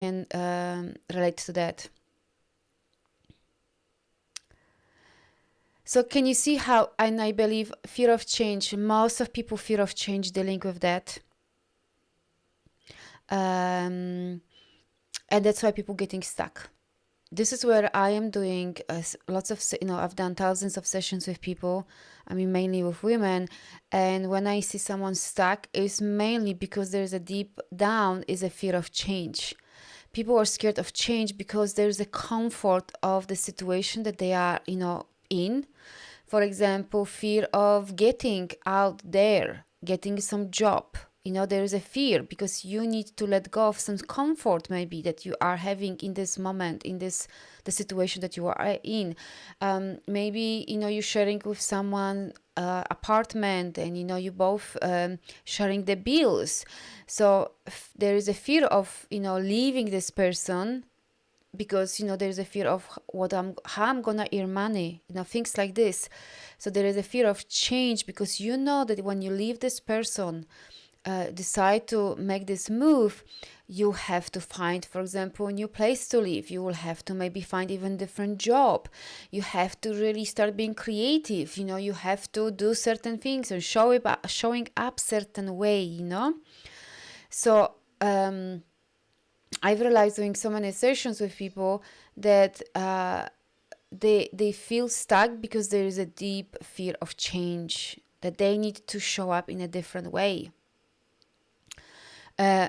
can relate to that. So can you see how, and I believe fear of change, most of people fear of change dealing with that. And that's why people getting stuck. This is where I am doing lots of, I've done thousands of sessions with people. I mean, mainly with women. And when I see someone stuck, it's mainly because there's a deep down is a fear of change. People are scared of change because there's a comfort of the situation that they are, in. For example, fear of getting out there, getting some job. There is a fear because you need to let go of some comfort maybe that you are having in this moment, in the situation that you are in. Maybe, you're sharing with someone apartment and, you both sharing the bills. So there is a fear of, leaving this person because there's a fear of how I'm gonna earn money, things like this. So there is a fear of change because that when you leave this person, decide to make this move, you have to find, for example, a new place to live. You will have to maybe find even different job. You have to really start being creative. You have to do certain things and showing up certain way. So I've realized doing so many sessions with people that they feel stuck because there is a deep fear of change, that they need to show up in a different way.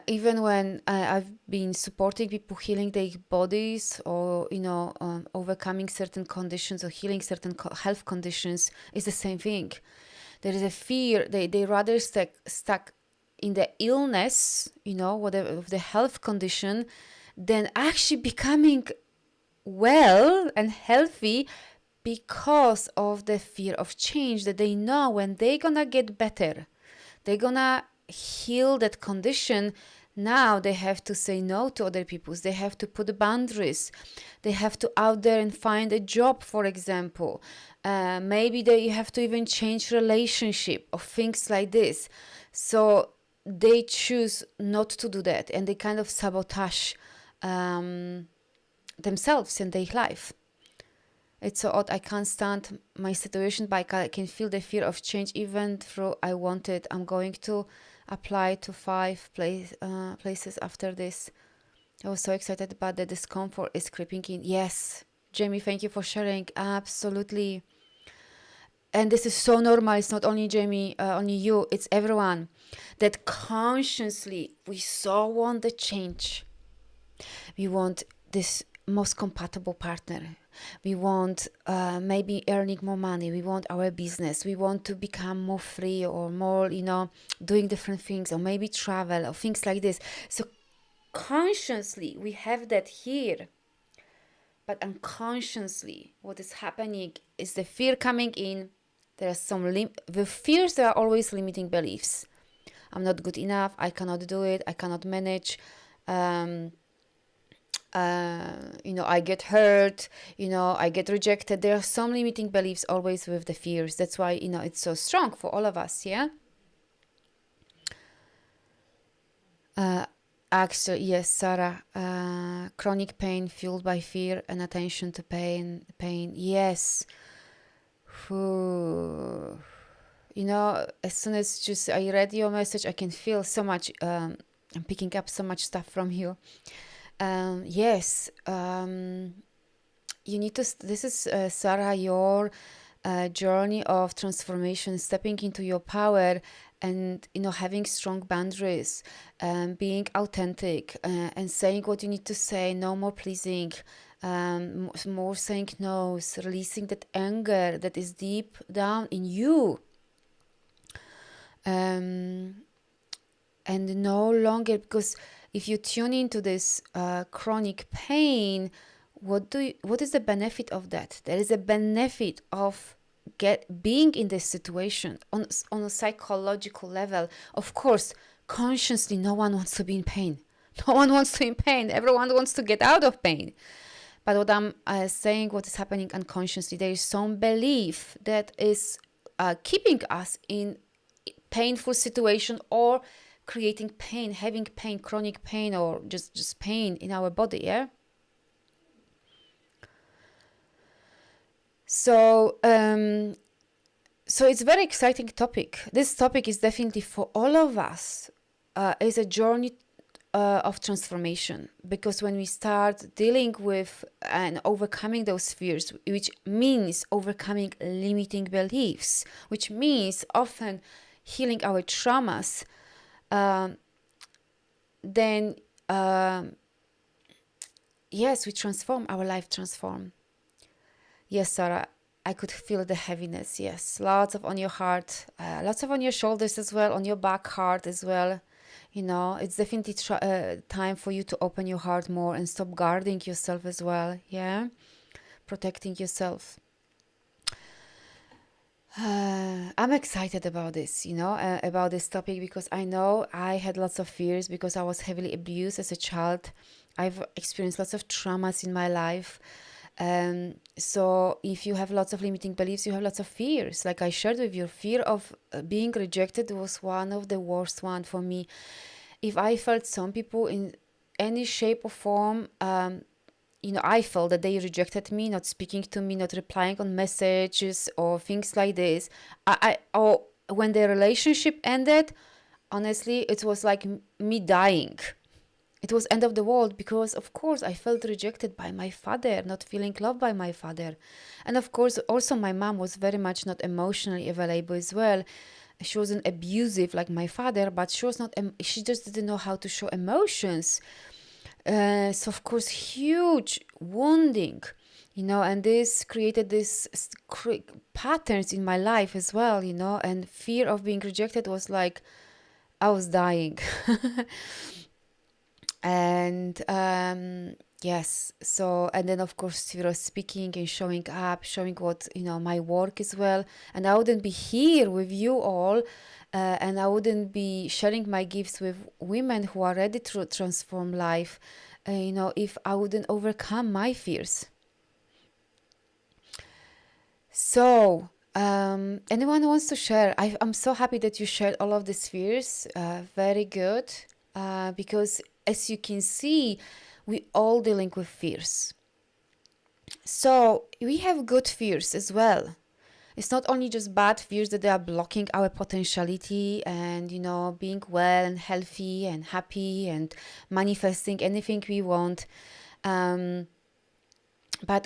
Even when I've been supporting people healing their bodies or, overcoming certain conditions or healing certain health conditions, is the same thing. There is a fear, they rather stuck in the illness, whatever, of the health condition, than actually becoming well and healthy because of the fear of change, that they know when they're gonna get better, they're gonna heal that condition. Now they have to say no to other people. They have to put boundaries. They have to out there and find a job, for example. Maybe they have to even change relationship or things like this. So they choose not to do that, and they kind of sabotage themselves and their life. It's so odd. I can't stand my situation, but I can feel the fear of change even though I want it. I'm going to apply to 5 places after this. I was so excited, but the discomfort is creeping in. Yes, Jamie, thank you for sharing. Absolutely. And this is so normal. It's not only Jamie, only you. It's everyone. That consciously we so want the change. We want this most compatible partner. We want maybe earning more money. We want our business. We want to become more free or more, doing different things, or maybe travel or things like this. So consciously we have that here. But unconsciously, what is happening is the fear coming in. There are the fears, there are always limiting beliefs. I'm not good enough. I cannot do it. I cannot manage. I get hurt, I get rejected. There are some limiting beliefs always with the fears. That's why, it's so strong for all of us, yeah? Actually, yes, Sarah, chronic pain fueled by fear and attention to pain, yes. As soon as just I read your message, I can feel so much, I'm picking up so much stuff from you. Yes, you need to, this is, Sarah, your journey of transformation, stepping into your power and, having strong boundaries, being authentic, and saying what you need to say, no more pleasing, more saying no's, releasing that anger that is deep down in you. And no longer, because if you tune into this chronic pain, what is the benefit of that? There is a benefit of being in this situation on a psychological level. Of course, consciously, no one wants to be in pain. No one wants to be in pain. Everyone wants to get out of pain. But what I'm saying, what is happening unconsciously, there is some belief that is keeping us in painful situation or creating pain, having pain, chronic pain, or just pain in our body, yeah? So, so it's a very exciting topic. This topic is definitely for all of us. Is a journey of transformation, because when we start dealing with and overcoming those fears, which means overcoming limiting beliefs, which means often healing our traumas, then yes, we transform, our life transform. Yes, Sarah, I could feel the heaviness. Yes, lots of on your heart, lots of on your shoulders as well, on your back, heart as well. You know, it's definitely time for you to open your heart more and stop guarding yourself as well. Yeah, protecting yourself. I'm excited about this, you know, about this topic, because I know I had lots of fears because I was heavily abused as a child. I've experienced lots of traumas in my life. So if you have lots of limiting beliefs, you have lots of fears. Like I shared with you, fear of being rejected was one of the worst one for me. If I felt some people in any shape or form, you know, I felt that they rejected me, not speaking to me, not replying on messages or things like this. Or when the relationship ended, honestly, it was like me dying. It was end of the world, because of course I felt rejected by my father, not feeling loved by my father. And of course also my mom was very much not emotionally available as well. She wasn't abusive like my father, but she was not, she just didn't know how to show emotions. So of course huge wounding, you know, and this created this patterns in my life as well, you know, and fear of being rejected was like I was dying. And yes, so, and then of course fear of speaking and showing up, showing what, you know, my work as well. And I wouldn't be here with you all, and I wouldn't be sharing my gifts with women who are ready to transform life, you know, if I wouldn't overcome my fears. So anyone wants to share? I'm so happy that you shared all of these fears. Very good. Because as you can see, we all dealing with fears. So we have good fears as well. It's not only just bad fears that they are blocking our potentiality and, you know, being well and healthy and happy and manifesting anything we want. But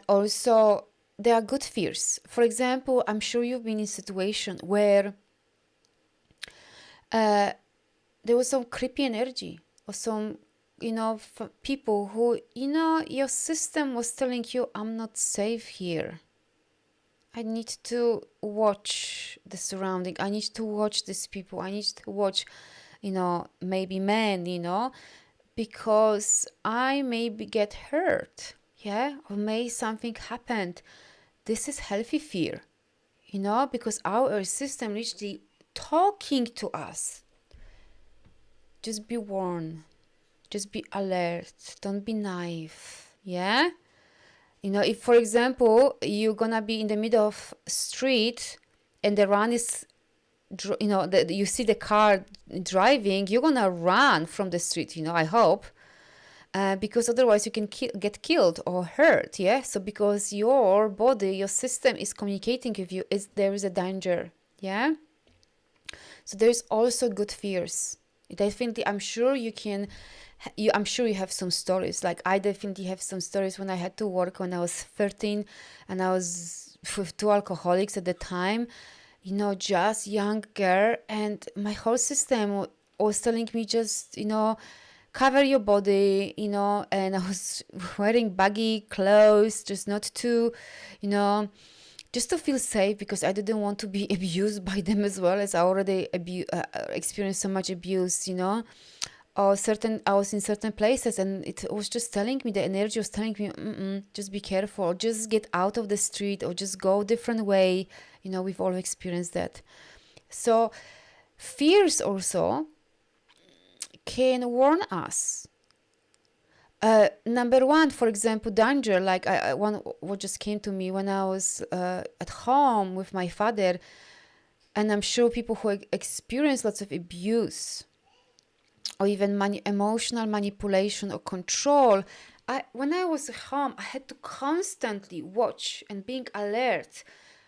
also there are good fears. For example, I'm sure you've been in a situation where there was some creepy energy or some, you know, people who, you know, your system was telling you, I'm not safe here. I need to watch the surrounding. I need to watch these people. I need to watch, you know, maybe men, you know, because I maybe get hurt. Yeah, or may something happened. This is healthy fear, you know, because our system literally talking to us. Just be warned. Just be alert. Don't be naive. Yeah? You know, if for example, you're gonna be in the middle of street and the run is, you know, you see the car driving, you're gonna run from the street, you know, I hope. Because otherwise you can get killed or hurt, yeah? So because your body, your system is communicating with you, there is a danger, yeah? So there's also good fears. Definitely, I'm sure you can, I'm sure you have some stories. Like I definitely have some stories when I had to work when I was 13 and I was with two alcoholics at the time, you know, just young girl, and my whole system was telling me just, you know, cover your body, you know, and I was wearing baggy clothes just not to, you know, just to feel safe, because I didn't want to be abused by them as well, as I already experienced so much abuse, you know. Or I was in certain places and it was just telling me, the energy was telling me, just be careful, just get out of the street or just go a different way. You know, we've all experienced that. So fears also can warn us. Number one, for example, danger. Like one, what just came to me when I was at home with my father, and I'm sure people who experience lots of abuse, or even emotional manipulation or control. When I was home, I had to constantly watch and being alert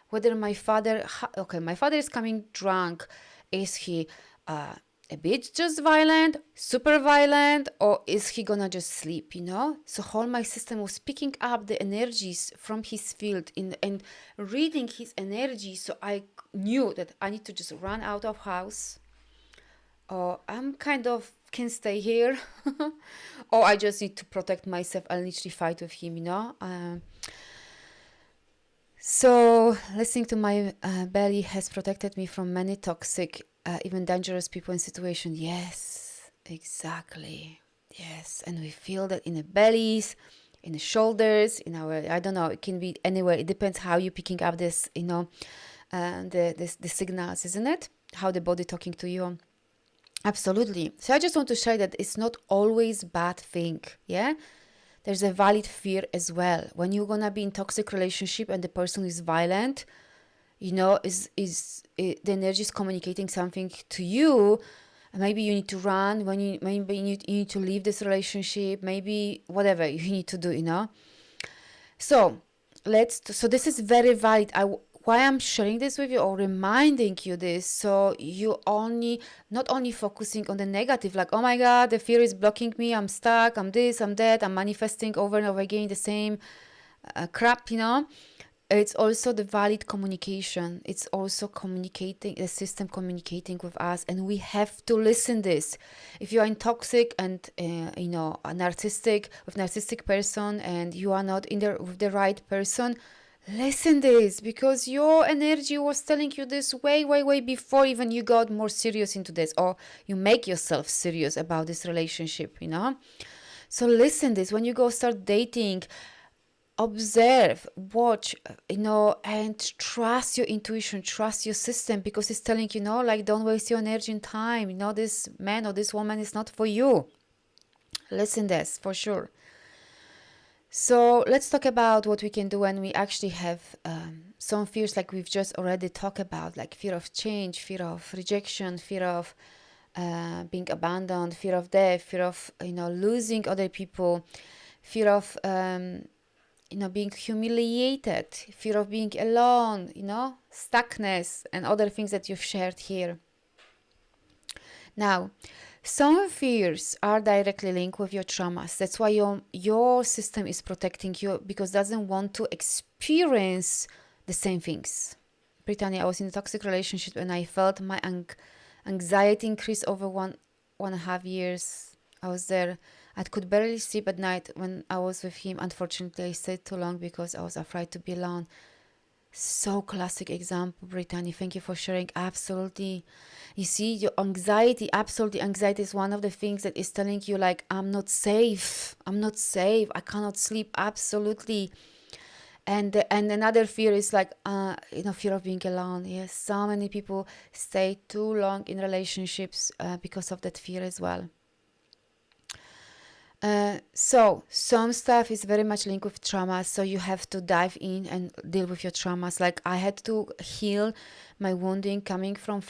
whether my father, okay, my father is coming drunk. Is he a bit just violent, super violent, or is he gonna just sleep, you know? So whole my system was picking up the energies from his field and reading his energy. So I knew that I need to just run out of house, or I'm kind of can stay here, or I just need to protect myself. I'll literally fight with him, you know. So listening to my belly has protected me from many toxic, even dangerous people and situations. Yes, exactly. Yes, and we feel that in the bellies, in the shoulders, in our, I don't know, it can be anywhere. It depends how you're picking up this, you know, the signals, isn't it? How the body talking to you. Absolutely. So I just want to share that it's not always bad thing. Yeah. There's a valid fear as well. When you're gonna be in toxic relationship and the person is violent, you know, the energy is communicating something to you. Maybe you need to run. Maybe you need to leave this relationship. Maybe whatever you need to do. You know. So so this is very valid. Why I'm sharing this with you or reminding you this, so you not only focusing on the negative, like, oh my god, the fear is blocking me, I'm stuck, I'm this, I'm that, I'm manifesting over and over again the same crap, you know. It's also the valid communication. It's also communicating, the system communicating with us, and we have to listen this. If you are in toxic and you know, a narcissistic person, and you are not in there with the right person, listen this, because your energy was telling you this way before even you got more serious into this, or you make yourself serious about this relationship, you know. So listen this, when you go start dating, observe, watch, you know, and trust your intuition, trust your system, because it's telling you, no, like, don't waste your energy and time, you know, this man or this woman is not for you. Listen this for sure. So let's talk about what we can do when we actually have some fears, like we've just already talked about, like fear of change, fear of rejection, fear of being abandoned, fear of death, fear of, you know, losing other people, fear of you know, being humiliated, fear of being alone, you know, stuckness, and other things that you've shared here. Now, some fears are directly linked with your traumas. That's why your system is protecting you, because it doesn't want to experience the same things. Brittany, I was in a toxic relationship and I felt my anxiety increase over 1.5 years. I was there. I could barely sleep at night when I was with him. Unfortunately, I stayed too long because I was afraid to be alone. So classic example, Brittany. Thank you for sharing. Absolutely. You see, your anxiety, absolutely, anxiety is one of the things that is telling you, like, I'm not safe. I'm not safe. I cannot sleep. Absolutely. And another fear is like, you know, fear of being alone. Yes, so many people stay too long in relationships because of that fear as well. So some stuff is very much linked with trauma, so you have to dive in and deal with your traumas. Like, I had to heal my wounding coming from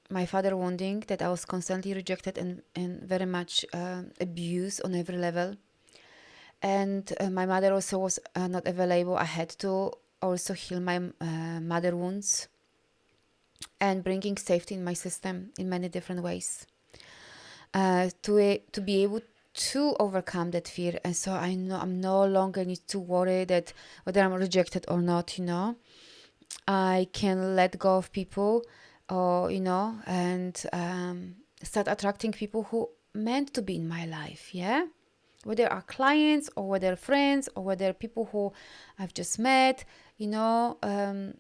my father wounding, that I was constantly rejected and very much abused on every level. And my mother also was not available. I had to also heal my mother wounds and bringing safety in my system in many different ways to be able to overcome that fear. And so I know I'm no longer need to worry that whether I'm rejected or not, you know. I can let go of people, or, you know, and start attracting people who meant to be in my life, yeah. Whether are clients or whether friends or whether people who I've just met, you know, and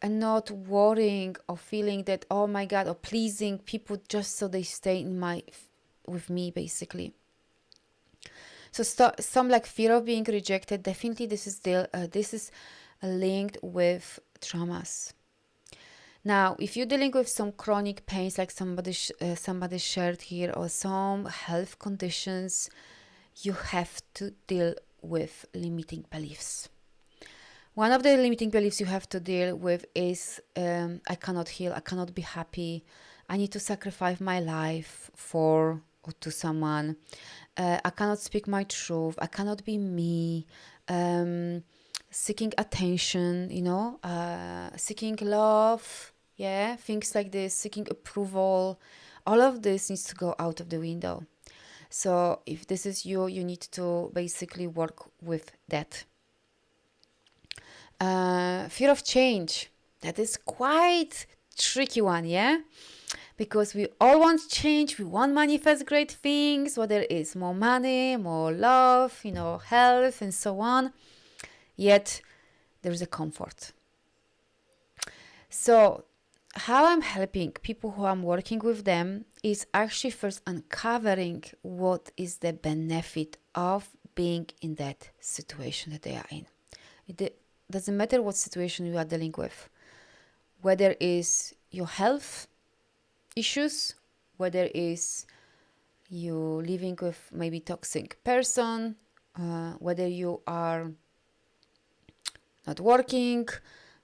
not worrying or feeling that, oh my God, or pleasing people just so they stay with me, basically. So some like fear of being rejected. Definitely, this is linked with traumas. Now, if you're dealing with some chronic pains, like somebody shared here, or some health conditions, you have to deal with limiting beliefs. One of the limiting beliefs you have to deal with is I cannot heal, I cannot be happy, I need to sacrifice my life for or to someone. I cannot speak my truth. I cannot be me. Seeking attention, seeking love. Yeah, things like this, seeking approval. All of this needs to go out of the window. So if this is you, you need to basically work with that. Fear of change. That is quite tricky one, yeah? Because we all want change, we want to manifest great things, whether it's more money, more love, health, and so on. Yet there is a comfort. So how I'm helping people who I'm working with them is actually first uncovering what is the benefit of being in that situation that they are in. It doesn't matter what situation you are dealing with, whether it's your health issues, whether it's you living with maybe toxic person, whether you are not working,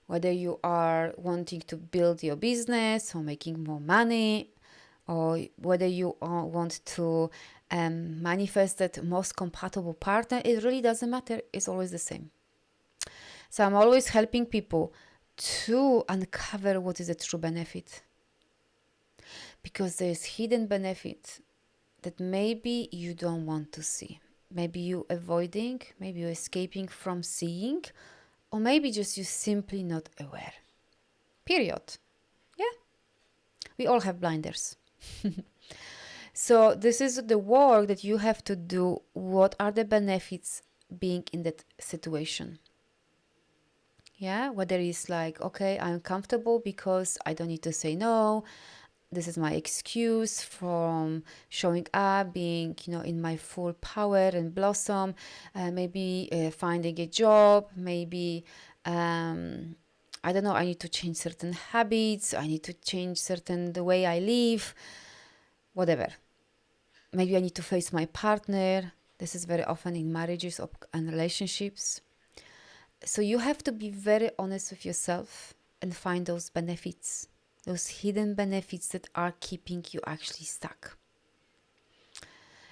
whether you are wanting to build your business or making more money, or whether you want to manifest that most compatible partner, it really doesn't matter. It's always the same. So I'm always helping people to uncover what is the true benefit. Because there's hidden benefit that maybe you don't want to see. Maybe you avoiding, maybe you escaping from seeing, or maybe just you simply not aware. Period. Yeah. We all have blinders. So this is the work that you have to do. What are the benefits being in that situation? Yeah, whether it's like, okay, I'm comfortable because I don't need to say no. This is my excuse from showing up, being, in my full power and blossom. Maybe finding a job. Maybe, I don't know, I need to change certain habits. I need to change the way I live. Whatever. Maybe I need to face my partner. This is very often in marriages and relationships. So you have to be very honest with yourself and find those benefits. Those hidden benefits that are keeping you actually stuck.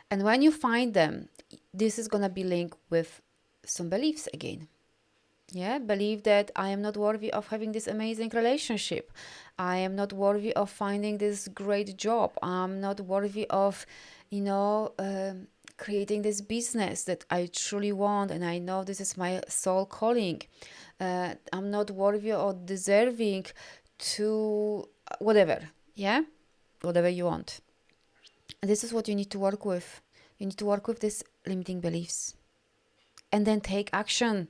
And when you find them, this is going to be linked with some beliefs again. Yeah, believe that I am not worthy of having this amazing relationship. I am not worthy of finding this great job. I'm not worthy of, creating this business that I truly want, and I know this is my soul calling. I'm not worthy or deserving to whatever, yeah, whatever you want. And this is what you need to work with. You need to work with these limiting beliefs and then take action,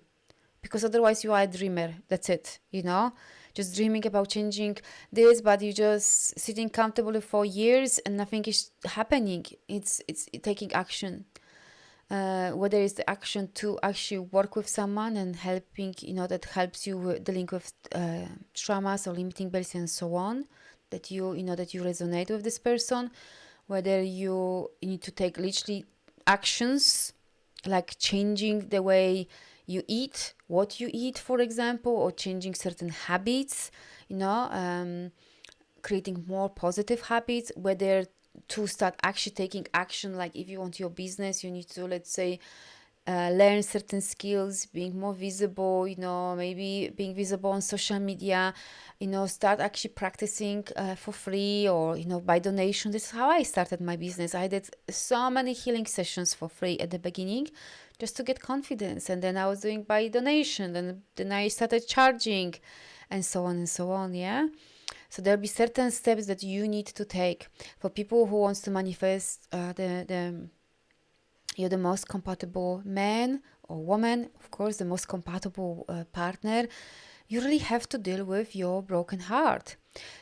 because otherwise you are a dreamer. That's it, just dreaming about changing this, but you just sitting comfortably for years and nothing is happening. It's taking action. Whether it's the action to actually work with someone and helping, that helps you with dealing with traumas or limiting beliefs and so on, that you resonate with this person, whether you need to take literally actions like changing the way you eat, what you eat, for example, or changing certain habits, creating more positive habits, whether to start actually taking action. Like if you want your business, you need to, let's say, learn certain skills, being more visible, maybe being visible on social media, start actually practicing for free or, by donation. This is how I started my business. I did so many healing sessions for free at the beginning just to get confidence. And then I was doing by donation. And then I started charging and so on and so on. Yeah. So there'll be certain steps that you need to take for people who wants to manifest you're the most compatible man or woman, of course, the most compatible partner. You really have to deal with your broken heart.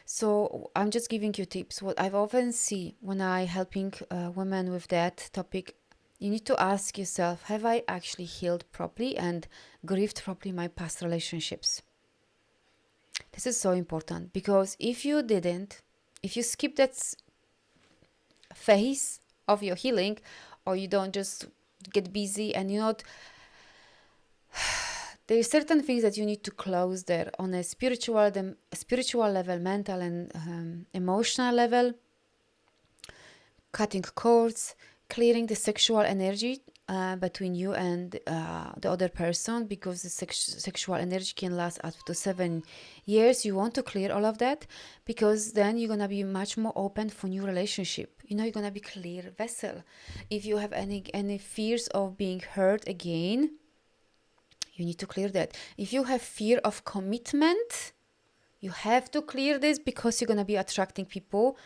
So I'm just giving you tips. What I've often see when I helping women with that topic, you need to ask yourself, have I actually healed properly and grieved properly my past relationships? This is so important, because if you didn't, if you skip that phase of your healing, or you don't just get busy and you're not there are certain things that you need to close there on a spiritual level, mental and emotional level. Cutting cords, clearing the sexual energy between you and the other person, because the sexual energy can last up to 7 years. You want to clear all of that, because then you're gonna be much more open for new relationship. You're gonna be clear vessel. If you have any fears of being hurt again, you need to clear that. If you have fear of commitment, you have to clear this, because you're gonna be attracting people,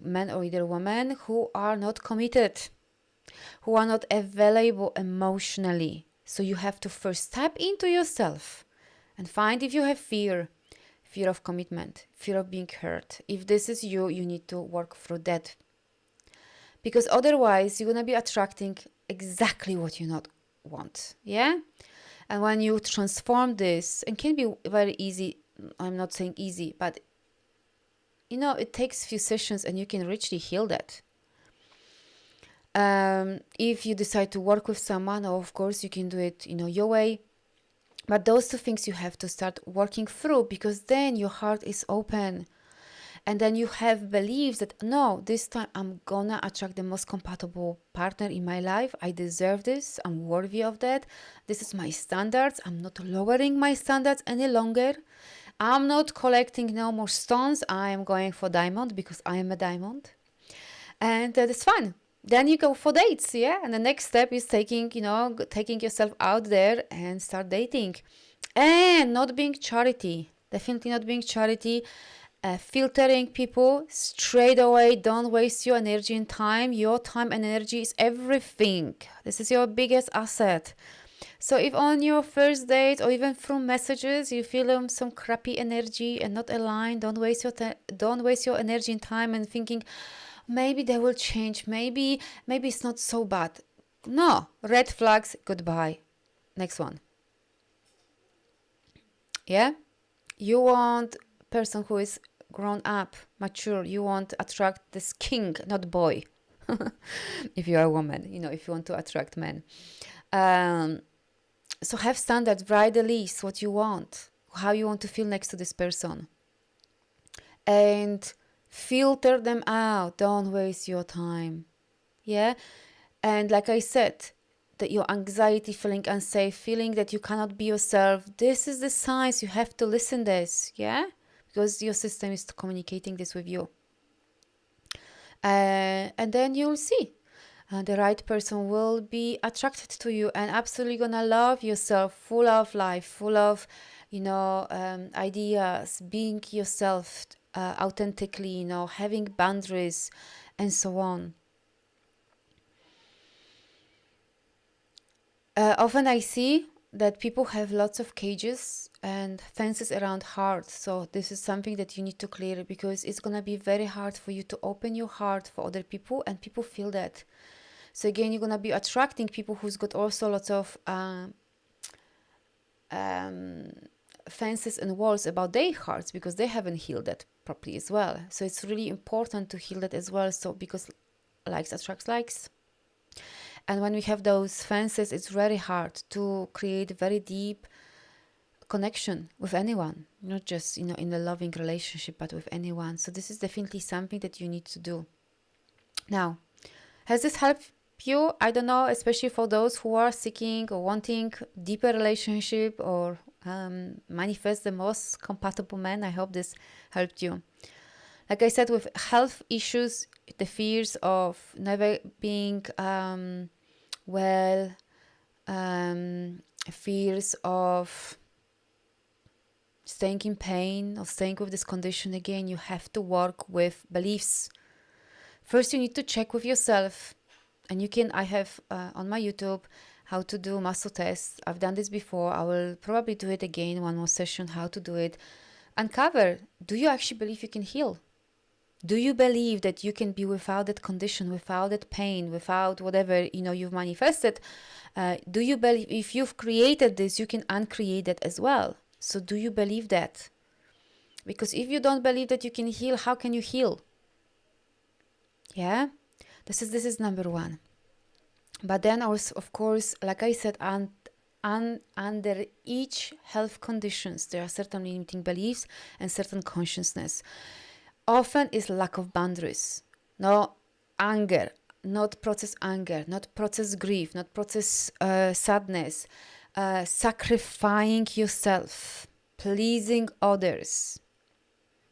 men or either women, who are not committed, who are not available emotionally. So you have to first tap into yourself and find if you have fear of commitment, fear of being hurt. If this is you, you need to work through that, because otherwise you're gonna be attracting exactly what you not want. Yeah. And when you transform this, and can be very easy, I'm not saying easy, but it takes few sessions and you can richly heal that. If you decide to work with someone, of course you can do it your way, but those two things you have to start working through, because then your heart is open, and then you have beliefs that, no, this time I'm gonna attract the most compatible partner in my life. I deserve this. I'm worthy of that. This is my standards. I'm not lowering my standards any longer. I'm not collecting no more stones. I am going for diamond, because I am a diamond. And that's fun. Then you go for dates, yeah? And the next step is taking yourself out there and start dating. And not being charity. Definitely not being charity. Filtering people straight away. Don't waste your energy and time. Your time and energy is everything. This is your biggest asset. So if on your first date or even through messages you feel some crappy energy and not aligned, don't waste your energy and time and thinking maybe they will change, maybe it's not so bad. No, red flags, goodbye. Next one. Yeah, you want person who is grown up, mature. You want to attract this king, not boy. If you are a woman, if you want to attract men. So have standards, write the list, what you want, how you want to feel next to this person. And filter them out. Don't waste your time. Yeah? And like I said, that your anxiety, feeling unsafe, feeling that you cannot be yourself, this is the signs you have to listen this. Yeah? Because your system is communicating this with you. And then you'll see. The right person will be attracted to you and absolutely gonna love yourself, full of life, full of, ideas, being yourself authentically, having boundaries and so on. Often I see that people have lots of cages and fences around heart. So this is something that you need to clear, because it's gonna be very hard for you to open your heart for other people, and people feel that. So again, you're gonna be attracting people who's got also lots of fences and walls about their hearts, because they haven't healed that properly as well. So it's really important to heal that as well. So because likes attracts likes. And when we have those fences, it's very hard to create a very deep connection with anyone, not just in a loving relationship, but with anyone. So this is definitely something that you need to do. Now, has this helped you? I don't know, especially for those who are seeking or wanting deeper relationship or manifest the most compatible man. I hope this helped you. Like I said, with health issues, the fears of never being well, fears of staying in pain or staying with this condition, again, you have to work with beliefs. First, you need to check with yourself. And I have on my YouTube how to do muscle tests. I've done this before. I will probably do it again, one more session, how to do it. Uncover, do you actually believe you can heal? Do you believe that you can be without that condition, without that pain, without whatever, you've manifested? Do you believe if you've created this, you can uncreate that as well? So do you believe that? Because if you don't believe that you can heal, how can you heal? Yeah? This is number one. But then also, of course, like I said, under each health conditions, there are certain limiting beliefs and certain consciousness. Often is lack of boundaries. No anger, not process anger, not process grief, not process sadness, sacrificing yourself, pleasing others.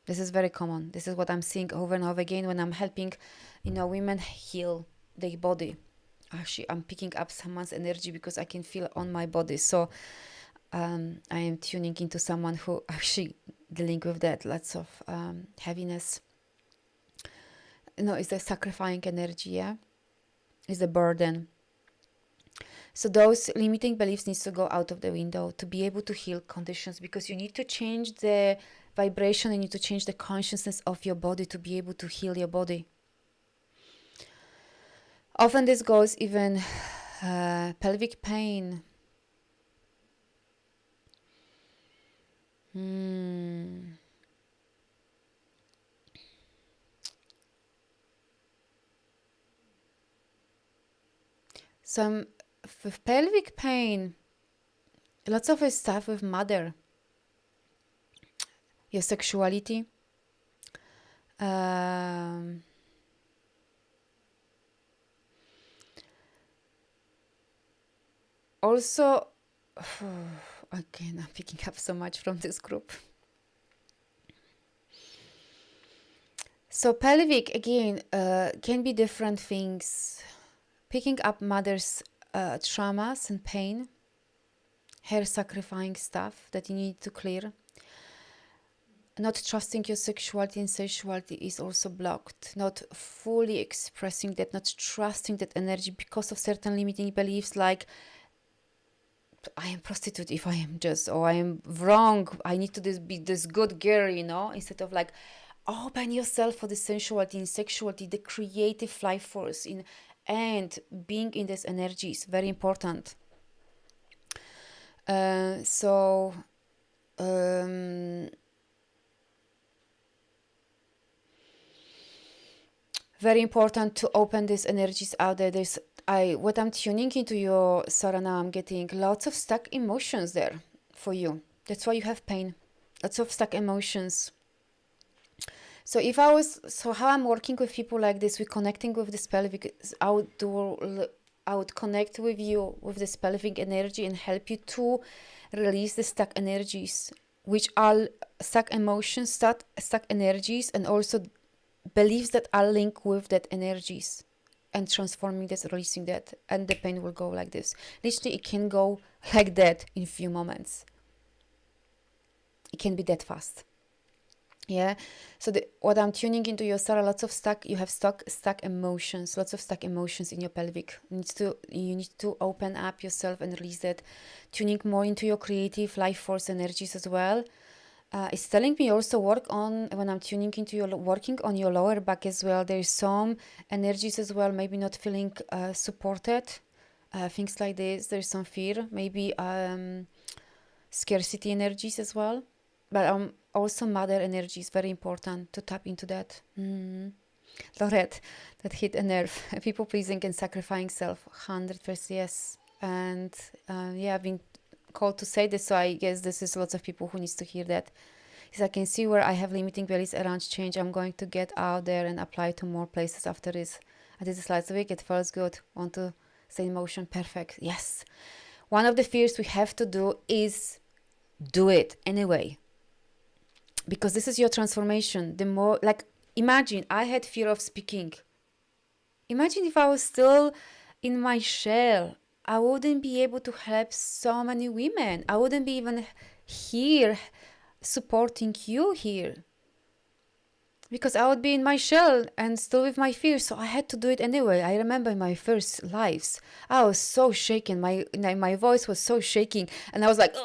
This is very common. This is what I'm seeing over and over again when I'm helping, women heal their body. Actually, I'm picking up someone's energy because I can feel it on my body. So I am tuning into someone who actually dealing with that, lots of heaviness. It's a sacrificing energy, yeah? It's a burden. So those limiting beliefs needs to go out of the window to be able to heal conditions, because you need to change the vibration and you need to change the consciousness of your body to be able to heal your body. Often this goes even pelvic pain. Some with pelvic pain, lots of stuff with mother, your sexuality, also, again, I'm picking up so much from this group. So pelvic, again, can be different things. Picking up mother's traumas and pain, her sacrificing stuff that you need to clear. Not trusting your sexuality and sensuality is also blocked. Not fully expressing that, not trusting that energy because of certain limiting beliefs like, I am prostitute if I am just, or I am wrong, I need to be this good girl, instead of like, open yourself for the sensuality and sexuality, the creative life force, and being in this energy is very important. Very important to open these energies out there. What I'm tuning into your Sarana, I'm getting lots of stuck emotions there for you. That's why you have pain. Lots of stuck emotions. So how I'm working with people like this, we're connecting with this pelvic, I would connect with you with this pelvic energy and help you to release the stuck energies, which are stuck emotions, stuck energies, and also beliefs that are linked with that energies, and transforming this, releasing that, and the pain will go like this. Literally, it can go like that in a few moments. It can be that fast. Yeah. So what I'm tuning into your Sarah, you have stuck emotions, lots of stuck emotions in your pelvic. You need to open up yourself and release that, tuning more into your creative life force energies as well. It's telling me also when I'm tuning into working on your lower back as well. There's some energies as well, maybe not feeling supported, things like this. There's some fear, maybe scarcity energies as well. But also mother energy is very important to tap into that. Lorette, that hit a nerve. People pleasing and sacrificing self, 100%, yes. And I've been called to say this, so I guess this is lots of people who needs to hear that. Because I can see where I have limiting beliefs around change. I'm going to get out there and apply to more places after this. I did this last week. It feels good. Want to stay in motion. Perfect. Yes. One of the fears we have to do is do it anyway. Because this is your transformation. The more, imagine I had fear of speaking. Imagine if I was still in my shell. I wouldn't be able to help so many women. I wouldn't be even here supporting you here. Because I would be in my shell and still with my fears. So I had to do it anyway. I remember in my first lives, I was so shaken. My voice was so shaking. And I was like,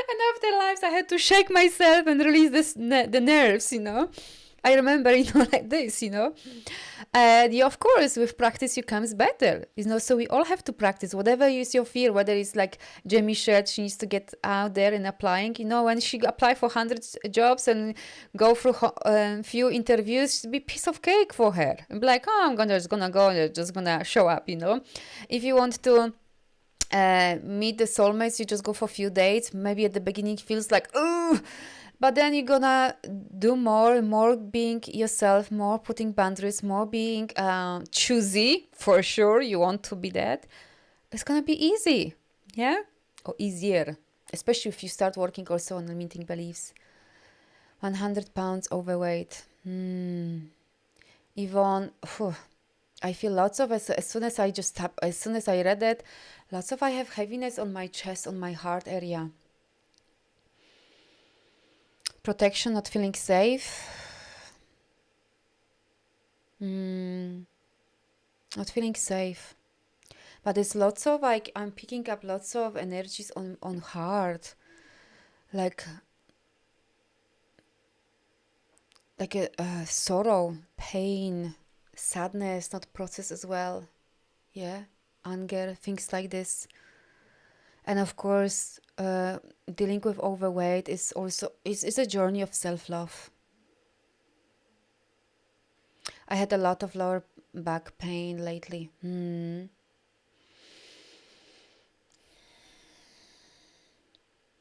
and after lives, I had to shake myself and release the nerves, I remember, like this, of course, with practice, you comes better, so we all have to practice, whatever is your fear, whether it's like Jamie shared, she needs to get out there and applying, when she apply for 100 jobs and go through few interviews, it'd be a piece of cake for her. And be like, I'm just gonna go, just gonna show up, If you want to meet the soulmates, you just go for a few dates. Maybe at the beginning feels like, oh, but then you're gonna do more being yourself, more putting boundaries, more being choosy, for sure. You want to be that. It's gonna be easy, yeah? Or easier, especially if you start working also on limiting beliefs. 100 pounds overweight. Yvonne, I feel lots of, as soon as I just tap, as soon as I read it, lots of I have heaviness on my chest, on my heart area. Protection, not feeling safe. Not feeling safe. But there's lots of, like, I'm picking up lots of energies on heart. Like a sorrow, pain, sadness, not processed as well. Yeah, anger, things like this. And of course, dealing with overweight is also is a journey of self-love. I had a lot of lower back pain lately.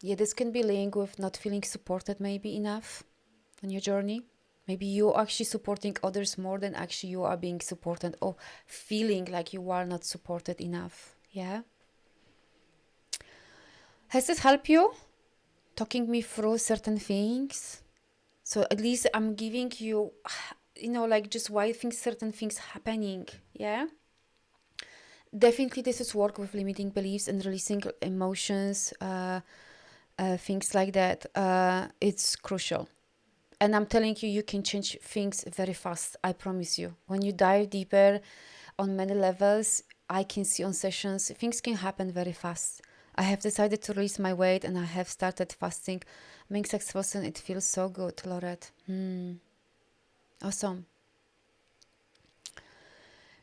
Yeah, this can be linked with not feeling supported maybe enough on your journey. Maybe you're actually supporting others more than actually you are being supported, or feeling like you are not supported enough. Yeah. Has this helped you? Talking me through certain things? So at least I'm giving you, like just why certain things happening. Yeah. Definitely this is work with limiting beliefs and releasing emotions, things like that. It's crucial. And I'm telling you, you can change things very fast. I promise you. When you dive deeper on many levels, I can see on sessions, things can happen very fast. I have decided to release my weight and I have started fasting. Being successful, it feels so good, Lorette. Awesome.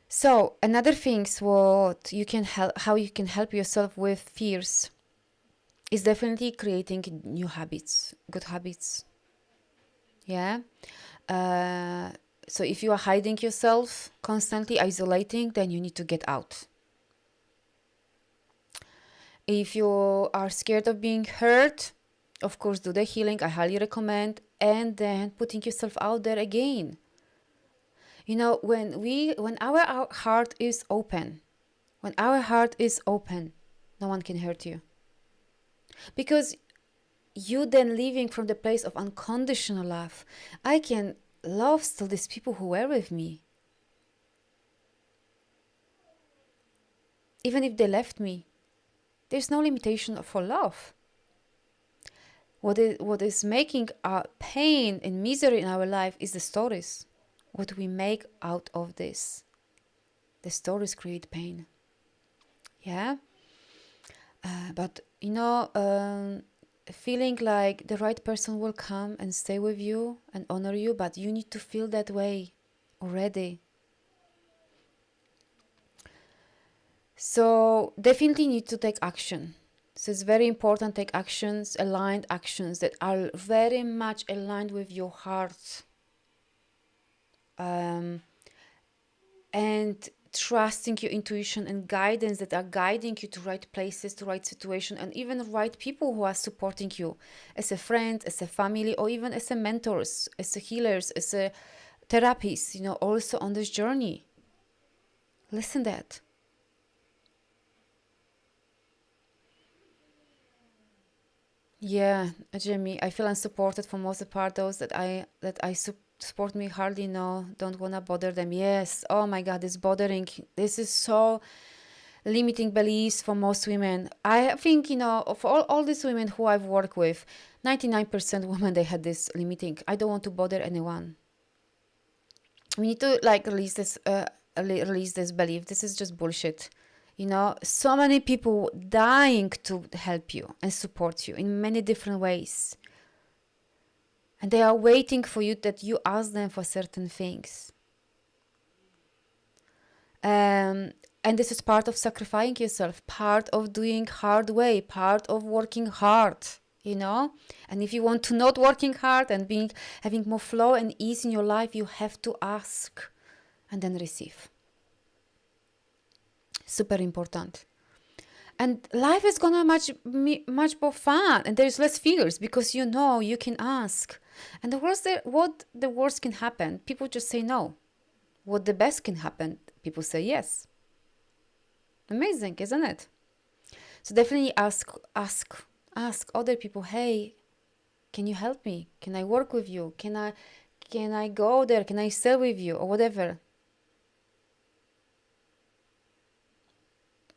So another things what you can help, how you can help yourself with fears, is definitely creating new habits, good habits. Yeah. So if you are hiding yourself, constantly isolating, then you need to get out. If you are scared of being hurt, of course, do the healing. I highly recommend. And then putting yourself out there again. When our heart is open, no one can hurt you. Because you then living from the place of unconditional love. I can love still these people who were with me. Even if they left me, there's no limitation for love. What is making our pain and misery in our life is the stories. What we make out of this. The stories create pain. Yeah? But, feeling like the right person will come and stay with you and honor you, but you need to feel that way already. So definitely need to take action. So it's very important, take actions, aligned actions that are very much aligned with your heart. And trusting your intuition and guidance that are guiding you to right places, to right situation, and even right people who are supporting you as a friend, as a family, or even as a mentors, as a healers, as a therapists, also on this journey. Listen that. Yeah, Jamie, I feel unsupported for most of the part. Those that I support me hardly know, don't wanna bother them. Yes, oh my God, it's bothering. This is so limiting beliefs for most women. I think, of all these women who I've worked with, 99% women, they had this limiting. I don't want to bother anyone. We need to release this belief. This is just bullshit. So many people dying to help you and support you in many different ways. And they are waiting for you that you ask them for certain things. And this is part of sacrificing yourself, part of doing hard way, part of working hard, And if you want to not working hard and having more flow and ease in your life, you have to ask and then receive. Super important. And life is gonna much more fun, and there's less fears because you know you can ask. And what the worst can happen? People just say no. What the best can happen? People say yes. Amazing, isn't it? So definitely ask other people. Hey, can you help me? Can I work with you? Can I go there? Can I stay with you or whatever?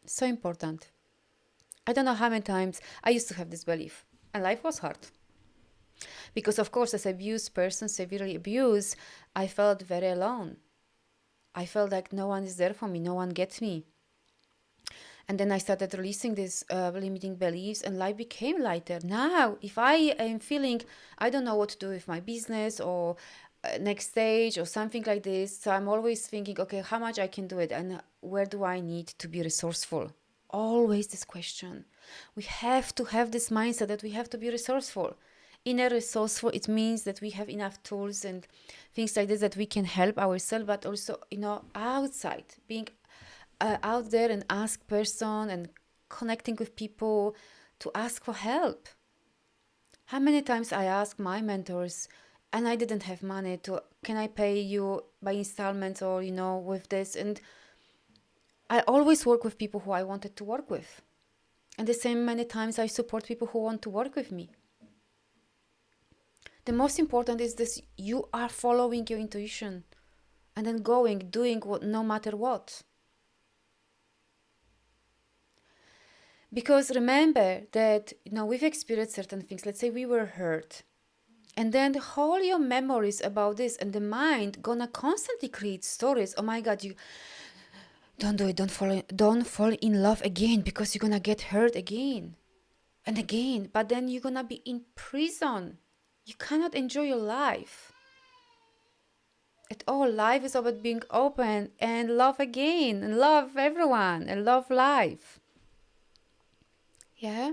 So important. I don't know how many times I used to have this belief, and life was hard. Because of course, as abused person, severely abused, I felt very alone. I felt like no one is there for me, no one gets me. And then I started releasing these limiting beliefs, and life became lighter. Now, if I am feeling I don't know what to do with my business or next stage or something like this, so I'm always thinking, okay, how much I can do it and where do I need to be resourceful? Always this question. We have to have this mindset that we have to be resourceful. Inner resourceful, it means that we have enough tools and things like this that we can help ourselves, but also, outside, being out there and ask person and connecting with people to ask for help. How many times I asked my mentors and I didn't have money to, can I pay you by installments or, with this? And I always work with people who I wanted to work with. And the same many times I support people who want to work with me. The most important is this: you are following your intuition and then doing what, no matter what. Because remember that, we've experienced certain things. Let's say we were hurt. And then all your memories about this and the mind gonna constantly create stories. Oh my God, you don't do it. Don't fall in love again because you're gonna get hurt again and again. But then you're gonna be in prison. You cannot enjoy your life at all. Life is about being open and love again and love everyone and love life. Yeah.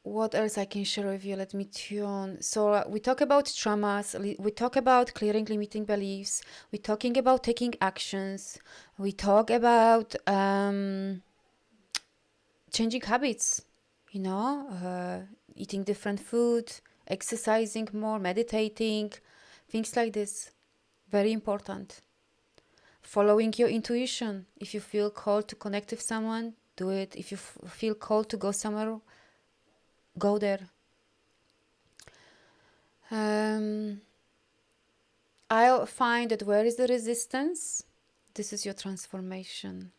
What else I can share with you? Let me tune. So we talk about traumas. We talk about clearing limiting beliefs. We're talking about taking actions. We talk about changing habits. Eating different food, exercising more, meditating, things like this. Very important. Following your intuition. If you feel called to connect with someone, do it. If you feel called to go somewhere, go there. I find that where is the resistance, this is your transformation.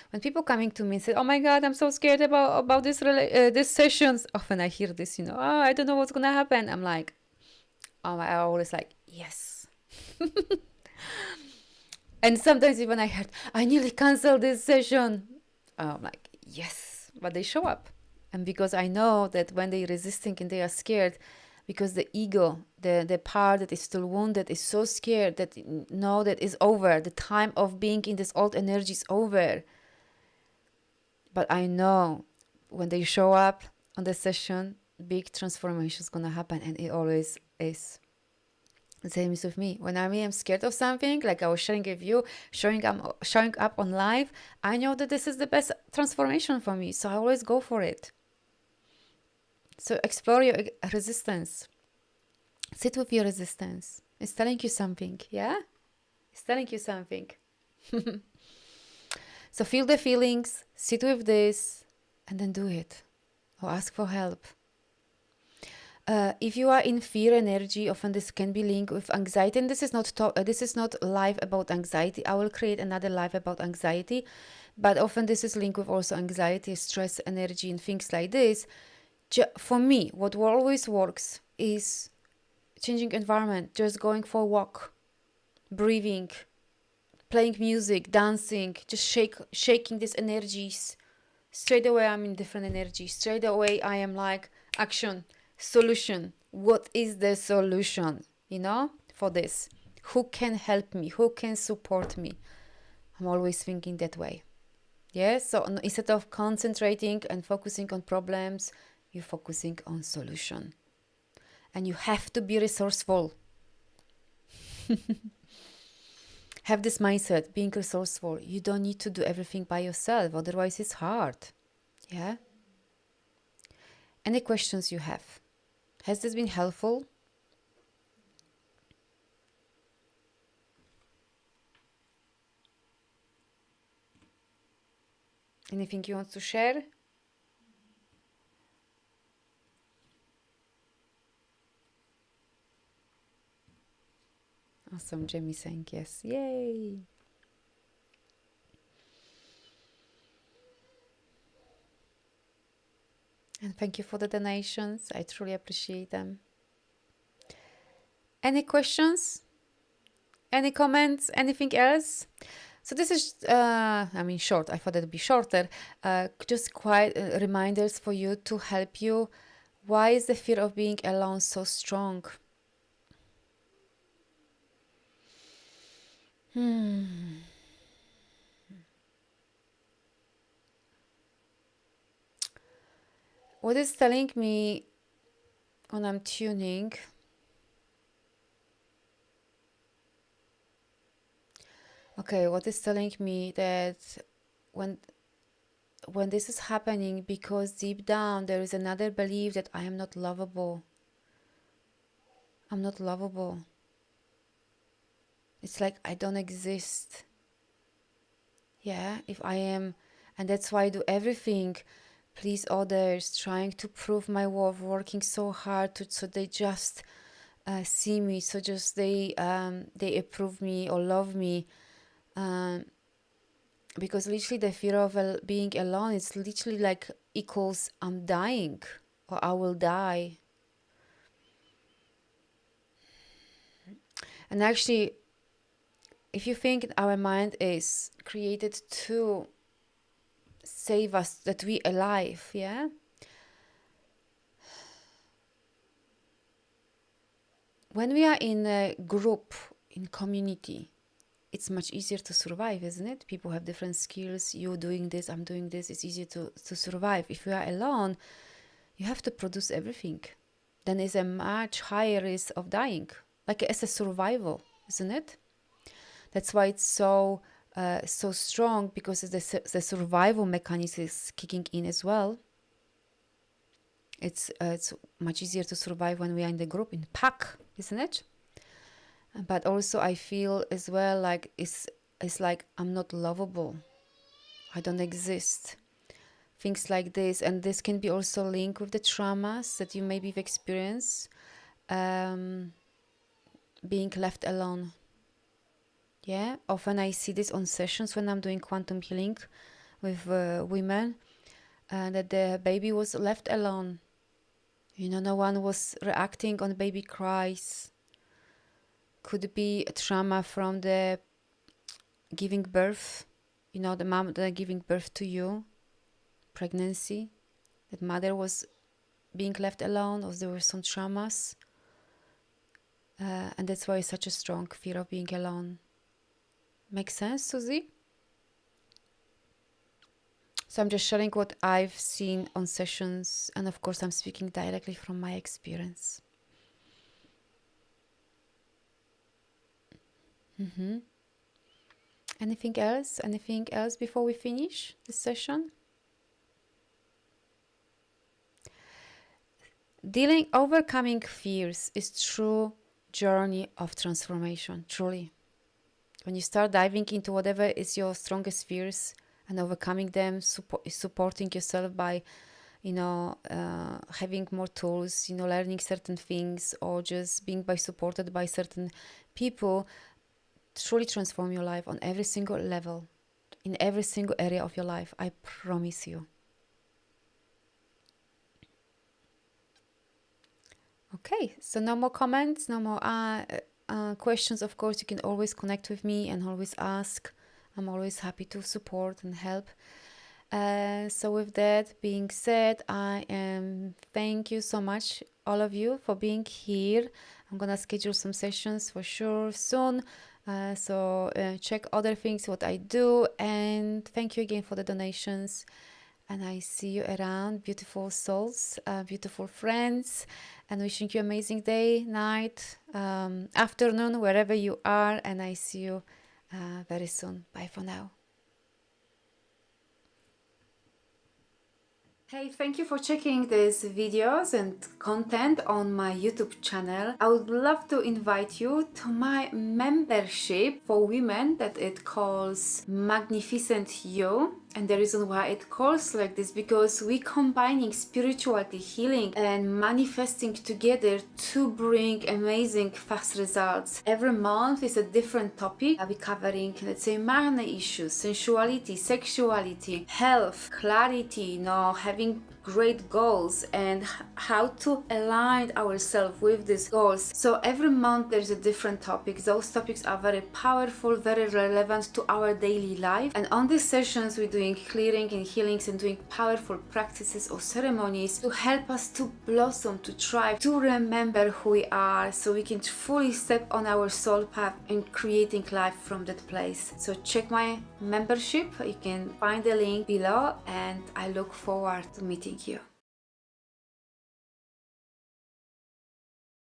When people coming to me and say, "Oh my God, I'm so scared about this sessions," often I hear this, "Oh, I don't know what's gonna happen." I'm like, I always like, yes. And sometimes even I heard, "I nearly canceled this session." I'm like, yes, but they show up. And because I know that when they're resisting and they are scared, because the ego, the part that is still wounded, is so scared that that is over. The time of being in this old energy is over. But I know when they show up on the session, big transformation is gonna happen, and it always is. The same is with me. When I am scared of something, like I was sharing with you, showing up on live, I know that this is the best transformation for me, so I always go for it. So explore your resistance. Sit with your resistance. It's telling you something, yeah? It's telling you something. So feel the feelings, sit with this, and then do it. Or ask for help. If you are in fear energy, often this can be linked with anxiety. And this is not live about anxiety. I will create another live about anxiety. But often this is linked with also anxiety, stress, energy, and things like this. For me, what always works is changing environment, just going for a walk, breathing, playing music, dancing, just shaking these energies. Straight away I'm in different energy. Straight away I am like, action, solution. What is the solution, for this? Who can help me? Who can support me? I'm always thinking that way. Yes, so instead of concentrating and focusing on problems, you're focusing on solution. And you have to be resourceful. Have this mindset, being resourceful. You don't need to do everything by yourself, otherwise it's hard. Yeah? Any questions you have? Has this been helpful? Anything you want to share? Awesome, Jamie saying yes. Yay! And thank you for the donations. I truly appreciate them. Any questions? Any comments? Anything else? So this is, short. I thought it'd be shorter. Just quite reminders for you to help you. Why is the fear of being alone so strong? What is telling me when I'm tuning? Okay, what is telling me that when this is happening, because deep down there is another belief that I am not lovable. I'm not lovable. It's like I don't exist. Yeah, if I am, and that's why I do everything, please others, trying to prove my worth, working so hard so they just see me, so just they approve me or love me. Because literally the fear of being alone, it's literally like equals I'm dying or I will die. And actually, if you think our mind is created to save us, that we alive, yeah? When we are in a group, in community, it's much easier to survive, isn't it? People have different skills. You doing this, I'm doing this. It's easier to survive. If you are alone, you have to produce everything. Then there's a much higher risk of dying, like as a survival, isn't it? That's why it's so strong, because the survival mechanism is kicking in as well. It's much easier to survive when we are in the group, in pack, isn't it? But also I feel as well like it's like I'm not lovable. I don't exist. Things like this. And this can be also linked with the traumas that you maybe have experienced. Being left alone. Yeah, often I see this on sessions when I'm doing quantum healing with women, that the baby was left alone. You know, no one was reacting on baby cries. Could be a trauma from the giving birth. You know, the mom that giving birth to you, pregnancy. That mother was being left alone, or there were some traumas. And that's why it's such a strong fear of being alone. Make sense, Susie? So I'm just sharing what I've seen on sessions, and of course I'm speaking directly from my experience. Anything else? Anything else before we finish this session? Overcoming fears is true journey of transformation, truly. When you start diving into whatever is your strongest fears and overcoming them, supporting yourself by, having more tools, learning certain things, or just being supported by certain people, truly transform your life on every single level, in every single area of your life. I promise you. Okay, so no more comments, no more questions. Of course, you can always connect with me and always ask. I'm always happy to support and help. So with that being said, I thank you so much, all of you, for being here. I'm gonna schedule some sessions for sure soon. So check other things, what I do, and thank you again for the donations. And I see you around, beautiful souls, beautiful friends, and wishing you amazing day, night, afternoon, wherever you are. And I see you very soon. Bye for now. Hey, thank you for checking these videos and content on my YouTube channel. I would love to invite you to my membership for women that it calls Magnificent You. And the reason why it calls like this, because we combining spirituality, healing and manifesting together to bring amazing fast results. Every month is a different topic. I'll be covering, let's say, money issues, sensuality, sexuality, health, clarity, having great goals and how to align ourselves with these goals. So every month there's a different topic. Those topics are very powerful, very relevant to our daily life. And on these sessions we're doing clearing and healings and doing powerful practices or ceremonies to help us to blossom, to thrive, to remember who we are, so we can fully step on our soul path and creating life from that place. So check my membership. You can find the link below, and I look forward to meeting you.